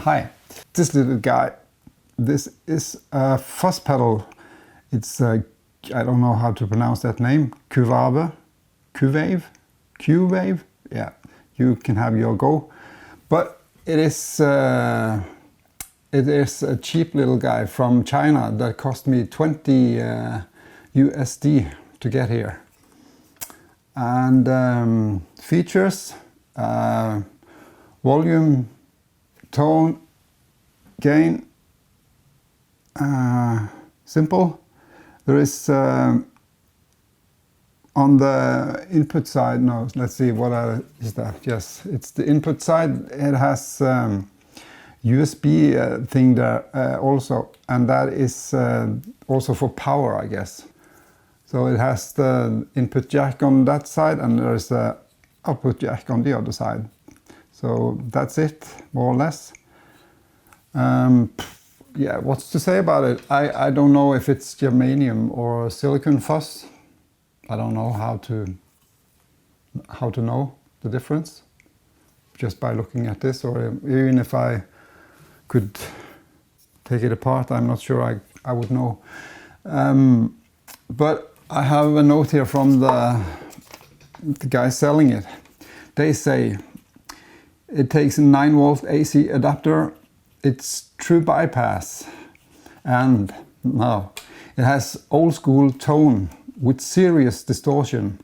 Hi, this little guy, this is a fuzz pedal. It's I don't know how to pronounce that name. Cuvave, yeah, you can have your go. But it is a cheap little guy from China that cost me 20 USD to get here. And features, volume, tone, gain, simple. There is on the input side, no, let's see, what is that? Yes, it's the input side. It has USB thing there also, and that is also for power, I guess. So it has the input jack on that side, and there is the output jack on the other side. So that's it, more or less. Yeah, what's to say about it? I don't know if it's germanium or silicon fuzz. I don't know how to know the difference just by looking at this, or even if I could take it apart, I'm not sure I would know. But I have a note here from the guy selling it. They say it takes a 9-volt AC adapter. It's true bypass, and now it has old school tone with serious distortion,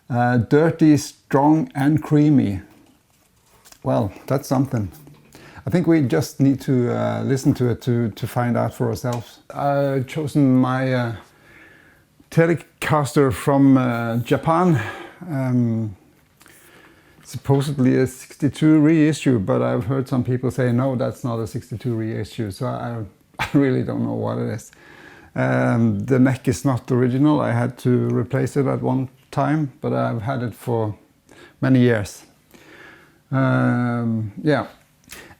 dirty, strong and creamy. Well, that's something. I think we just need to listen to it to find out for ourselves. I've chosen my Telecaster from Japan. Supposedly a 62 reissue, but I've heard some people say no, that's not a 62 reissue, so I really don't know what it is. The neck is not original. I had to replace it at one time, but I've had it for many years. Yeah.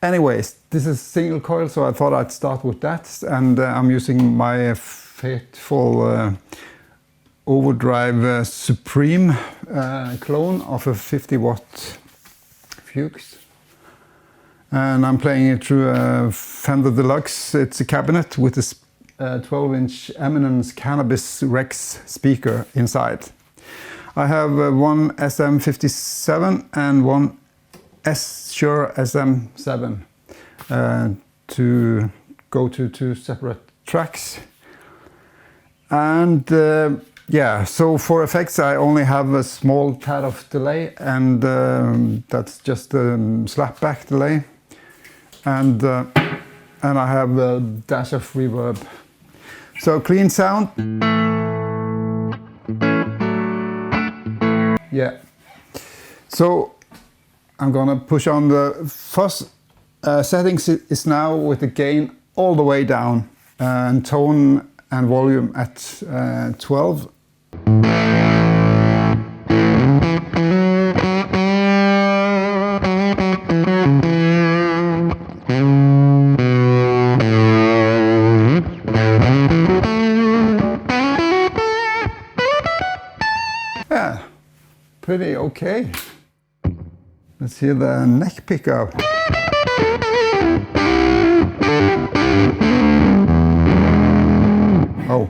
Anyways, this is single coil, so I thought I'd start with that, and I'm using my faithful Overdrive Supreme clone of a 50-watt Fuchs, and I'm playing it through a Fender Deluxe. It's a cabinet with a 12-inch Eminence Cannabis Rex speaker inside. I have one SM57 and one Shure SM7 to go to two separate tracks. And yeah, so for effects I only have a small tad of delay, and that's just a slapback delay, and I have a dash of reverb. So clean sound. Yeah. So I'm gonna push on the fuzz. Settings is now with the gain all the way down, and tone and volume at 12. Yeah, pretty okay. Let's hear the neck pickup. Oh.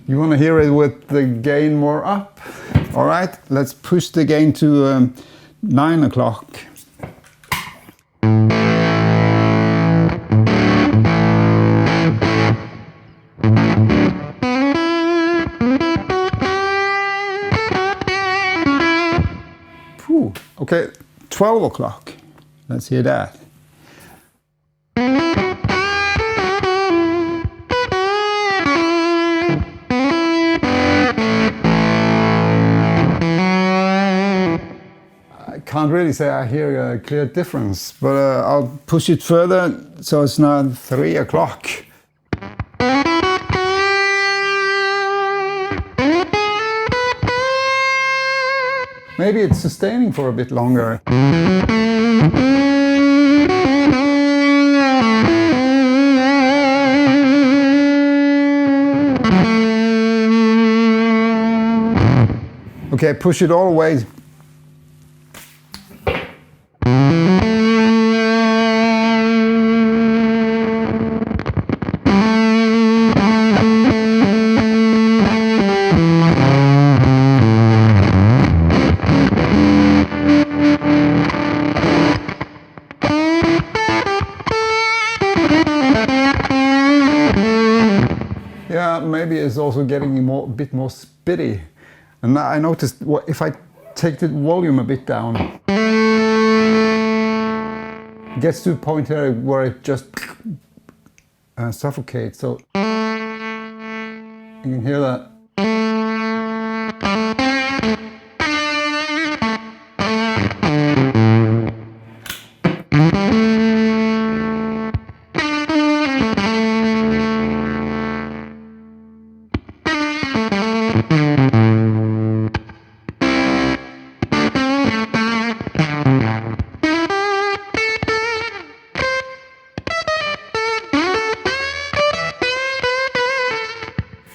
You want to hear it with the gain more up? All right, let's push the gain to 9 o'clock. Okay, 12 o'clock. Let's hear that. I can't really say I hear a clear difference, but I'll push it further, so it's now 3 o'clock. Maybe it's sustaining for a bit longer. Okay, push it all the way. Yeah, maybe it's also getting a bit more spitty. And I noticed if I take the volume a bit down, it gets to a point here where it just suffocates. So you can hear that.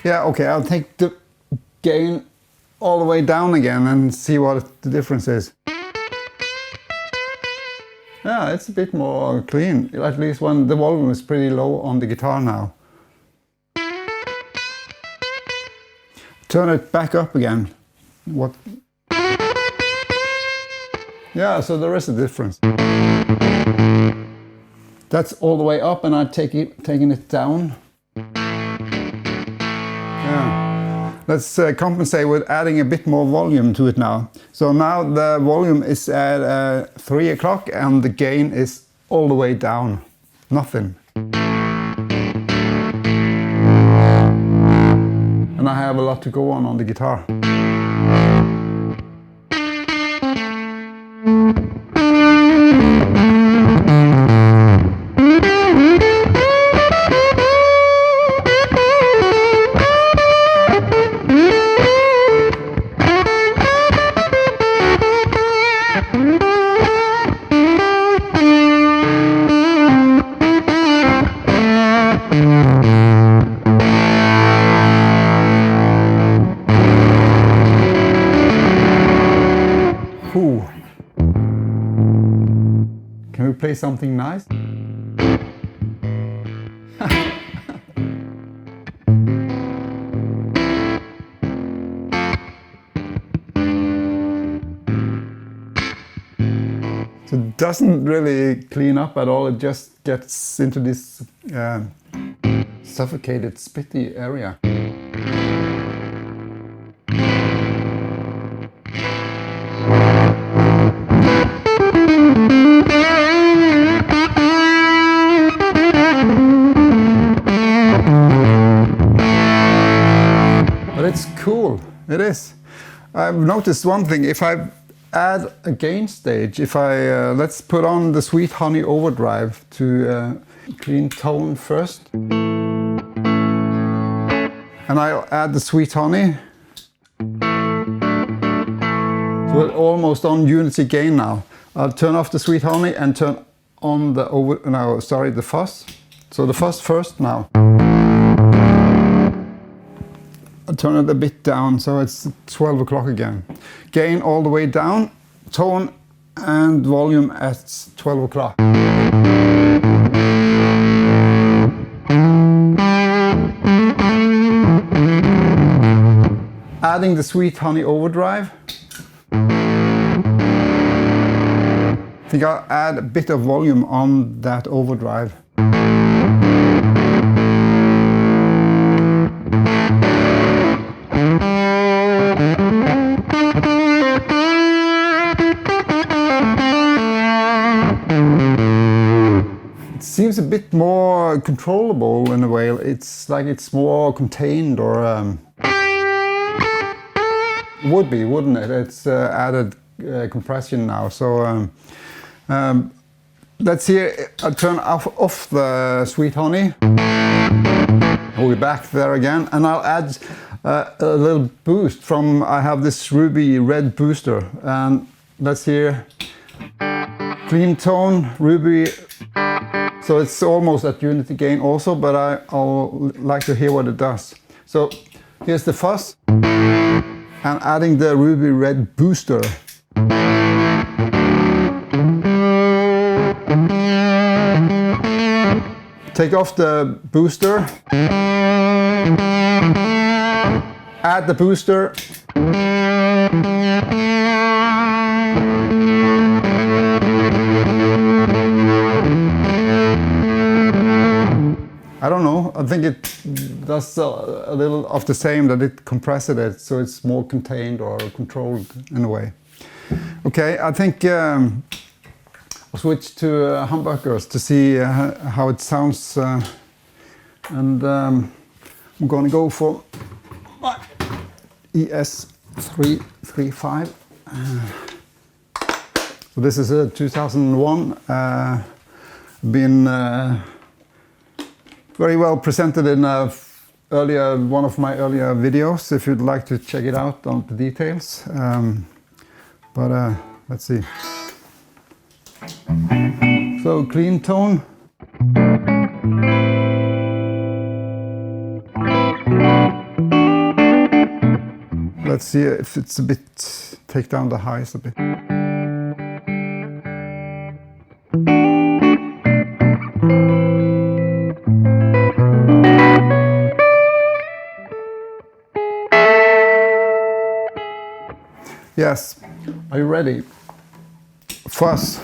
Yeah, okay, I'll take the gain all the way down again and see what the difference is. Yeah, it's a bit more clean, at least when the volume is pretty low on the guitar now. Turn it back up again. What? Yeah, so there is a difference. That's all the way up, and I'm taking it down. Yeah. Let's compensate with adding a bit more volume to it now. So now the volume is at 3 o'clock and the gain is all the way down. Nothing. And I have a lot to go on the guitar. Can we play something nice? So it doesn't really clean up at all, it just gets into this suffocated, spitty area. But it's cool, it is. I've noticed one thing, if I add a gain stage, if I, let's put on the Sweet Honey Overdrive to clean tone first. And I'll add the Sweet Honey. So we're almost on unity gain now. I'll turn off the Sweet Honey and turn on the the fuzz. So the fuzz first now. I'll turn it a bit down so it's 12 o'clock again. Gain all the way down, tone and volume at 12 o'clock. Adding the Sweet Honey Overdrive. I think I'll add a bit of volume on that overdrive. It seems a bit more controllable in a way. It's like it's more contained, or would be, wouldn't it? It's added compression now. So let's hear. I'll turn off the Sweet Honey. We'll be back there again, and I'll add a little boost from. I have this ruby red booster, and let's hear clean tone, ruby. So it's almost at unity gain also, but I'll like to hear what it does. So here's the fuzz, and adding the ruby red booster. Take off the booster, add the booster, I don't know, I think it does a little of the same, that it compresses it so it's more contained or controlled in a way. Okay, I think I'll switch to humbuckers to see how it sounds, and I'm gonna go for my ES-335. So this is a 2001, been very well presented in one of my earlier videos, if you'd like to check it out on the details. Let's see. So clean tone. Let's see if it's a bit, take down the highs a bit. Yes, are you ready? Fuzz.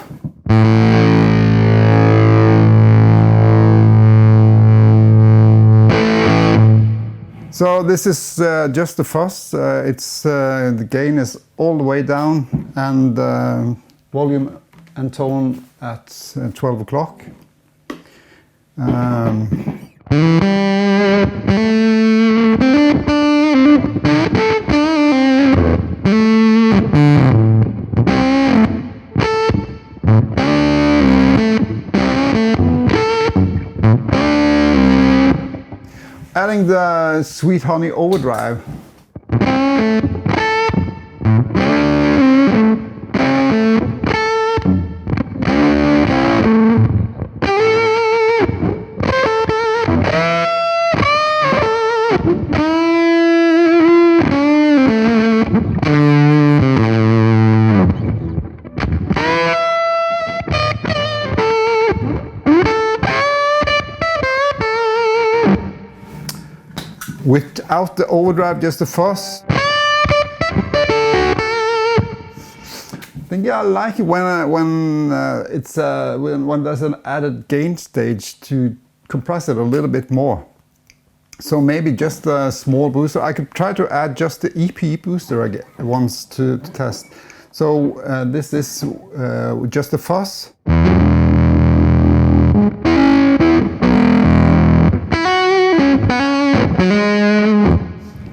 So this is just the fuzz. The gain is all the way down, and volume and tone at 12 o'clock. Adding the sweet Honey Overdrive. Without the overdrive, just the fuzz. I think I like it when there's an added gain stage to compress it a little bit more. So maybe just a small booster. I could try to add just the EP booster again once to test. So this is just the fuzz.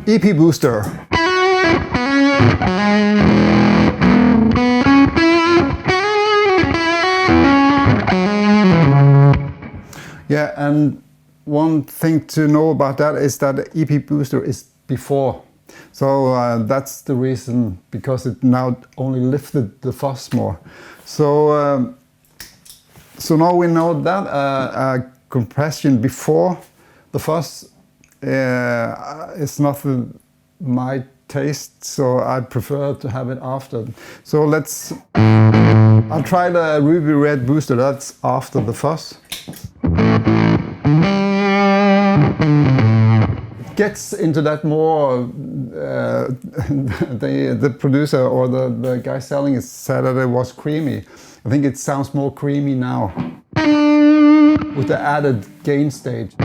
EP booster. Yeah, and one thing to know about that is that the EP booster is before. So that's the reason, because it now only lifted the fuzz more. So now we know that compression before the fuzz it's not my taste, so I prefer to have it after. So I'll try the ruby red booster, that's after the fuzz. It gets into that more, the producer or the guy selling it said that it was creamy. I think it sounds more creamy now, with the added gain stage.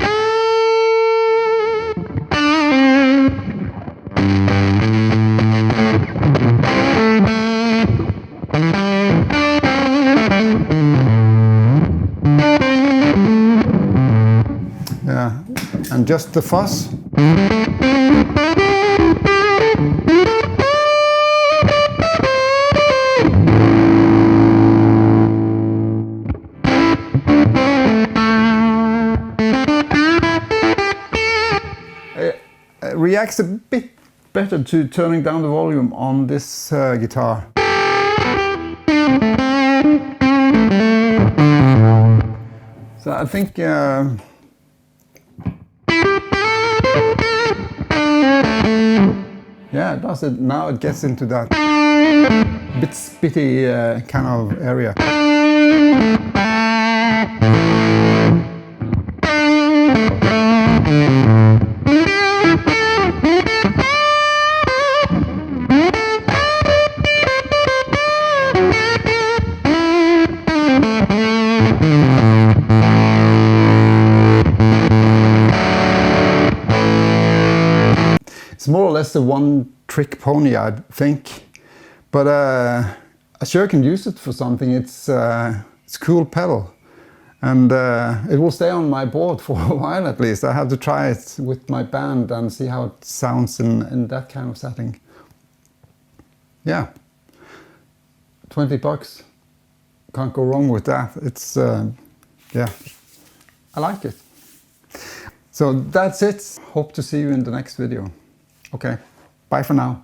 Yeah, and just the fuzz. It reacts a bit better to turning down the volume on this guitar. So I think Yeah, it does it. Now it gets into that bit spitty kind of area. It's more or less a one-trick pony, I think, but I sure can use it for something. It's a cool pedal, and it will stay on my board for a while at least. I have to try it with my band and see how it sounds in that kind of setting. Yeah, 20 bucks, can't go wrong with that. It's yeah, I like it. So that's it. Hope to see you in the next video. Okay, bye for now.